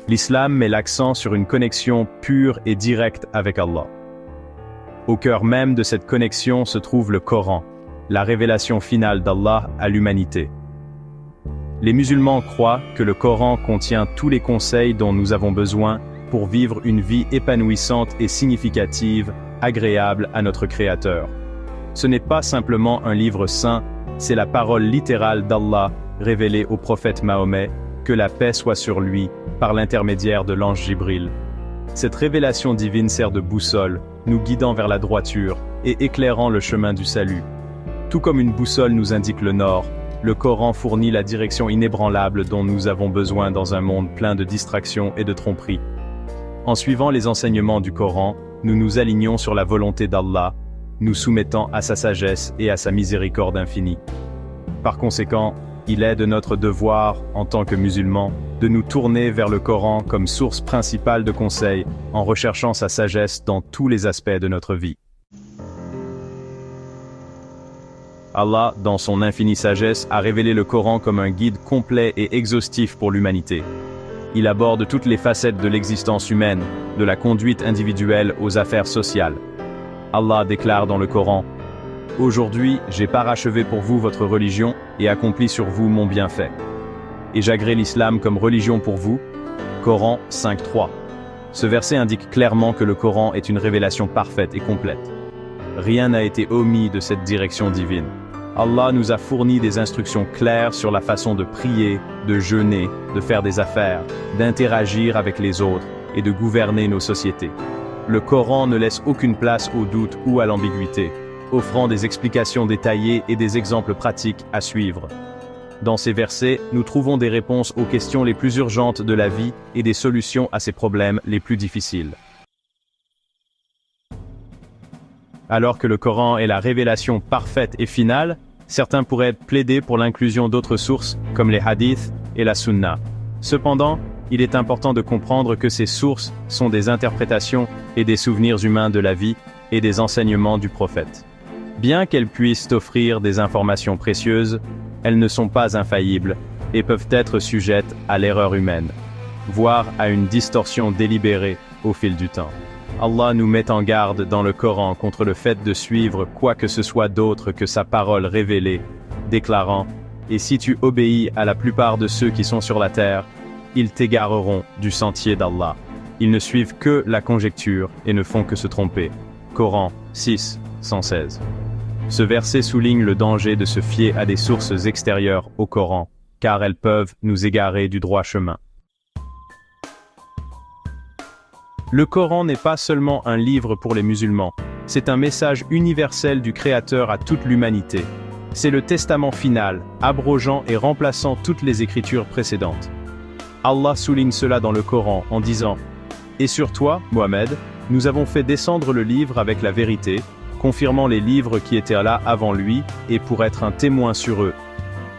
L'islam met l'accent sur une connexion pure et directe avec Allah. Au cœur même de cette connexion se trouve le Coran, la révélation finale d'Allah à l'humanité. Les musulmans croient que le Coran contient tous les conseils dont nous avons besoin pour vivre une vie épanouissante et significative, agréable à notre Créateur. Ce n'est pas simplement un livre saint, c'est la parole littérale d'Allah révélée au prophète Mahomet, que la paix soit sur lui, par l'intermédiaire de l'ange Jibril. Cette révélation divine sert de boussole, nous guidant vers la droiture et éclairant le chemin du salut. Tout comme une boussole nous indique le nord, le Coran fournit la direction inébranlable dont nous avons besoin dans un monde plein de distractions et de tromperies. En suivant les enseignements du Coran, nous nous alignons sur la volonté d'Allah, nous soumettant à sa sagesse et à sa miséricorde infinie. Par conséquent, il est de notre devoir, en tant que musulmans, de nous tourner vers le Coran comme source principale de conseils, en recherchant sa sagesse dans tous les aspects de notre vie. Allah, dans son infinie sagesse, a révélé le Coran comme un guide complet et exhaustif pour l'humanité. Il aborde toutes les facettes de l'existence humaine, de la conduite individuelle aux affaires sociales. Allah déclare dans le Coran: « Aujourd'hui, j'ai parachevé pour vous votre religion et accompli sur vous mon bienfait. Et j'agrée l'islam comme religion pour vous. » Coran 5.3. Ce verset indique clairement que le Coran est une révélation parfaite et complète. Rien n'a été omis de cette direction divine. Allah nous a fourni des instructions claires sur la façon de prier, de jeûner, de faire des affaires, d'interagir avec les autres et de gouverner nos sociétés. Le Coran ne laisse aucune place au doute ou à l'ambiguïté, offrant des explications détaillées et des exemples pratiques à suivre. Dans ces versets, nous trouvons des réponses aux questions les plus urgentes de la vie et des solutions à ces problèmes les plus difficiles. Alors que le Coran est la révélation parfaite et finale, certains pourraient plaider pour l'inclusion d'autres sources, comme les hadiths et la sunna. Cependant, il est important de comprendre que ces sources sont des interprétations et des souvenirs humains de la vie et des enseignements du prophète. Bien qu'elles puissent offrir des informations précieuses, elles ne sont pas infaillibles et peuvent être sujettes à l'erreur humaine, voire à une distorsion délibérée au fil du temps. Allah nous met en garde dans le Coran contre le fait de suivre quoi que ce soit d'autre que sa parole révélée, déclarant « Et si tu obéis à la plupart de ceux qui sont sur la terre, ils t'égareront du sentier d'Allah. Ils ne suivent que la conjecture et ne font que se tromper. » Coran 6, 116. Ce verset souligne le danger de se fier à des sources extérieures au Coran, car elles peuvent nous égarer du droit chemin. Le Coran n'est pas seulement un livre pour les musulmans, c'est un message universel du Créateur à toute l'humanité. C'est le testament final, abrogeant et remplaçant toutes les écritures précédentes. Allah souligne cela dans le Coran en disant « Et sur toi, Mohammed, nous avons fait descendre le livre avec la vérité, confirmant les livres qui étaient là avant lui et pour être un témoin sur eux. »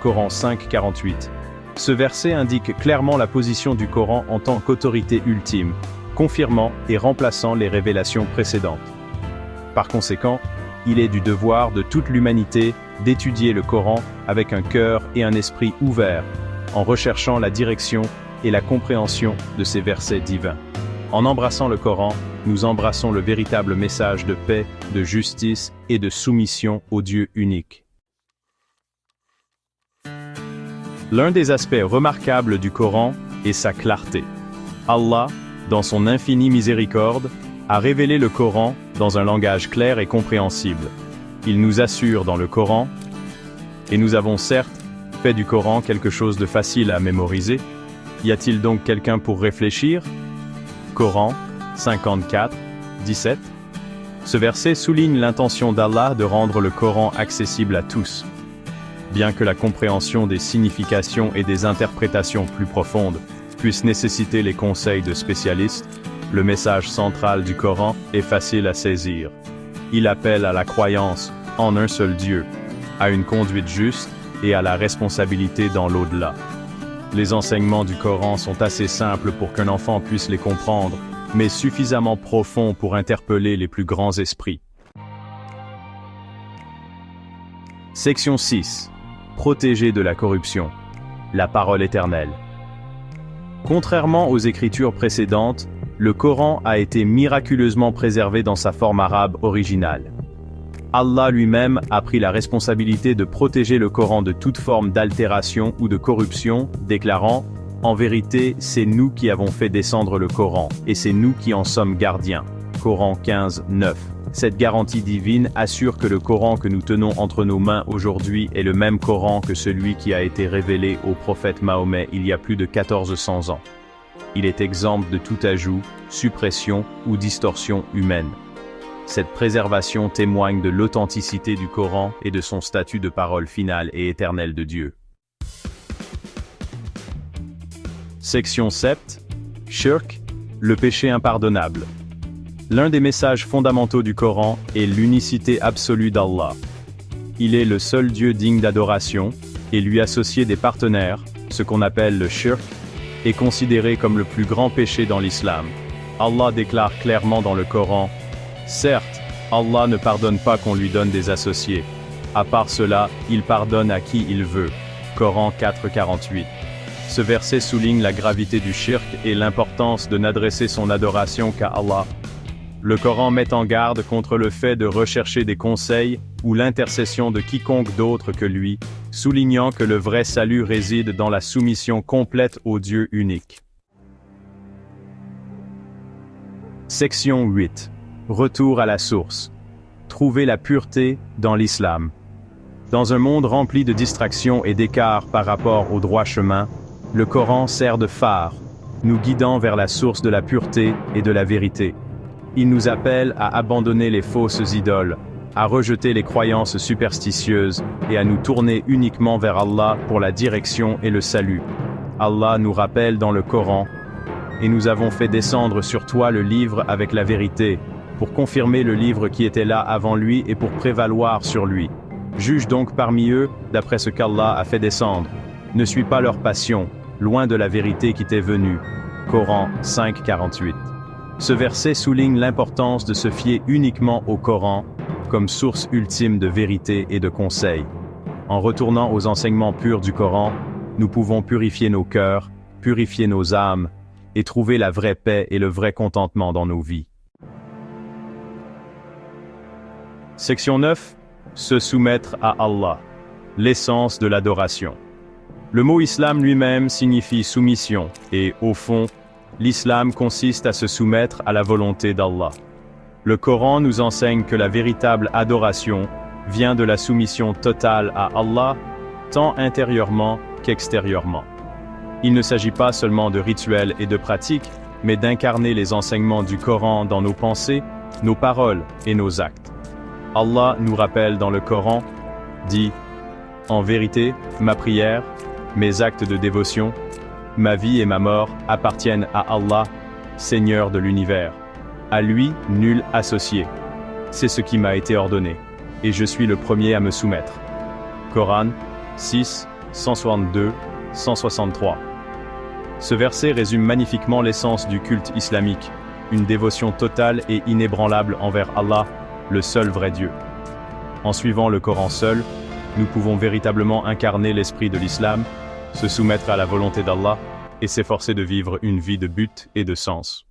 Coran 5, 48. Ce verset indique clairement la position du Coran en tant qu'autorité ultime, confirmant et remplaçant les révélations précédentes. Par conséquent, il est du devoir de toute l'humanité d'étudier le Coran avec un cœur et un esprit ouverts, en recherchant la direction et la compréhension de ces versets divins. En embrassant le Coran, nous embrassons le véritable message de paix, de justice et de soumission au Dieu unique. L'un des aspects remarquables du Coran est sa clarté. Allah, dans son infinie miséricorde, a révélé le Coran dans un langage clair et compréhensible. Il nous assure dans le Coran, et nous avons certes fait du Coran quelque chose de facile à mémoriser. Y a-t-il donc quelqu'un pour réfléchir? Coran 54, 17. Ce verset souligne l'intention d'Allah de rendre le Coran accessible à tous. Bien que la compréhension des significations et des interprétations plus profondes puisse nécessiter les conseils de spécialistes, le message central du Coran est facile à saisir. Il appelle à la croyance en un seul Dieu, à une conduite juste et à la responsabilité dans l'au-delà. Les enseignements du Coran sont assez simples pour qu'un enfant puisse les comprendre, mais suffisamment profonds pour interpeller les plus grands esprits. Section 6. Protégé de la corruption. La parole éternelle. Contrairement aux écritures précédentes, le Coran a été miraculeusement préservé dans sa forme arabe originale. Allah lui-même a pris la responsabilité de protéger le Coran de toute forme d'altération ou de corruption, déclarant « En vérité, c'est nous qui avons fait descendre le Coran, et c'est nous qui en sommes gardiens. » Coran 15, 9. Cette garantie divine assure que le Coran que nous tenons entre nos mains aujourd'hui est le même Coran que celui qui a été révélé au prophète Mahomet il y a plus de 1400 ans. Il est exempt de tout ajout, suppression ou distorsion humaine. Cette préservation témoigne de l'authenticité du Coran et de son statut de parole finale et éternelle de Dieu. Section 7. Shirk, le péché impardonnable. L'un des messages fondamentaux du Coran est l'unicité absolue d'Allah. Il est le seul Dieu digne d'adoration, et lui associer des partenaires, ce qu'on appelle le shirk, est considéré comme le plus grand péché dans l'islam. Allah déclare clairement dans le Coran: certes, Allah ne pardonne pas qu'on lui donne des associés. À part cela, il pardonne à qui il veut. Coran 4,48. Ce verset souligne la gravité du shirk et l'importance de n'adresser son adoration qu'à Allah. Le Coran met en garde contre le fait de rechercher des conseils ou l'intercession de quiconque d'autre que lui, soulignant que le vrai salut réside dans la soumission complète au Dieu unique. Section 8. Retour à la source. Trouver la pureté dans l'islam. Dans un monde rempli de distractions et d'écarts par rapport au droit chemin, le Coran sert de phare, nous guidant vers la source de la pureté et de la vérité. Il nous appelle à abandonner les fausses idoles, à rejeter les croyances superstitieuses et à nous tourner uniquement vers Allah pour la direction et le salut. Allah nous rappelle dans le Coran: « Et nous avons fait descendre sur toi le livre avec la vérité, pour confirmer le livre qui était là avant lui et pour prévaloir sur lui. Juge donc parmi eux, d'après ce qu'Allah a fait descendre. Ne suis pas leur passion, loin de la vérité qui t'est venue. » Coran 5,48. Ce verset souligne l'importance de se fier uniquement au Coran, comme source ultime de vérité et de conseil. En retournant aux enseignements purs du Coran, nous pouvons purifier nos cœurs, purifier nos âmes, et trouver la vraie paix et le vrai contentement dans nos vies. Section 9. Se soumettre à Allah. L'essence de l'adoration. Le mot islam lui-même signifie soumission, et, au fond, l'islam consiste à se soumettre à la volonté d'Allah. Le Coran nous enseigne que la véritable adoration vient de la soumission totale à Allah, tant intérieurement qu'extérieurement. Il ne s'agit pas seulement de rituels et de pratiques, mais d'incarner les enseignements du Coran dans nos pensées, nos paroles et nos actes. Allah nous rappelle dans le Coran, dit: « En vérité, ma prière, mes actes de dévotion, ma vie et ma mort appartiennent à Allah, Seigneur de l'univers. À lui, nul associé. C'est ce qui m'a été ordonné, et je suis le premier à me soumettre. » Coran 6, 162, 163. Ce verset résume magnifiquement l'essence du culte islamique, une dévotion totale et inébranlable envers Allah, le seul vrai Dieu. En suivant le Coran seul, nous pouvons véritablement incarner l'esprit de l'islam, se soumettre à la volonté d'Allah et s'efforcer de vivre une vie de but et de sens.